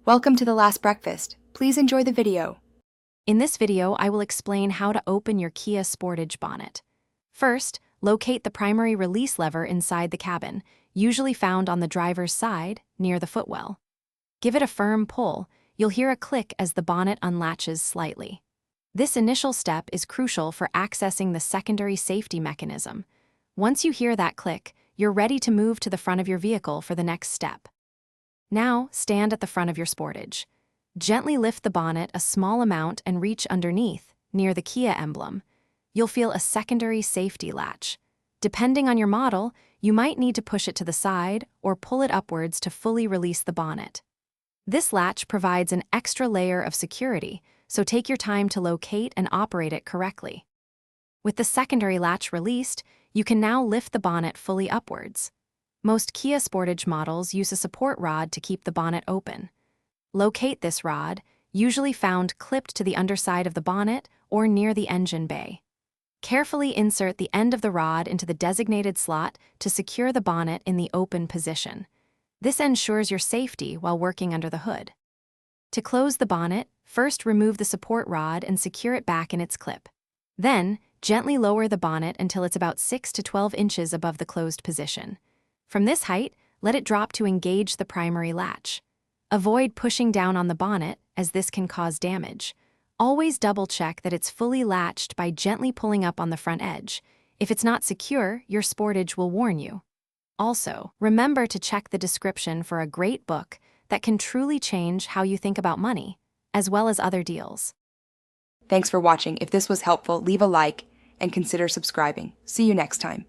Welcome to The Last Breakfast. Please enjoy the video. In this video, I will explain how to open your Kia Sportage bonnet. First, locate the primary release lever inside the cabin, usually found on the driver's side, near the footwell. Give it a firm pull. You'll hear a click as the bonnet unlatches slightly. This initial step is crucial for accessing the secondary safety mechanism. Once you hear that click, you're ready to move to the front of your vehicle for the next step. Now, stand at the front of your Sportage. Gently lift the bonnet a small amount and reach underneath, near the Kia emblem. You'll feel a secondary safety latch. Depending on your model, you might need to push it to the side or pull it upwards to fully release the bonnet. This latch provides an extra layer of security, so take your time to locate and operate it correctly. With the secondary latch released, you can now lift the bonnet fully upwards. Most Kia Sportage models use a support rod to keep the bonnet open. Locate this rod, usually found clipped to the underside of the bonnet or near the engine bay. Carefully insert the end of the rod into the designated slot to secure the bonnet in the open position. This ensures your safety while working under the hood. To close the bonnet, first remove the support rod and secure it back in its clip. Then, gently lower the bonnet until it's about 6 to 12 inches above the closed position. From this height, let it drop to engage the primary latch. Avoid pushing down on the bonnet, as this can cause damage. Always double-check that it's fully latched by gently pulling up on the front edge. If it's not secure, your Sportage will warn you. Also, remember to check the description for a great book that can truly change how you think about money, as well as other deals. Thanks for watching. If this was helpful, leave a like and consider subscribing. See you next time.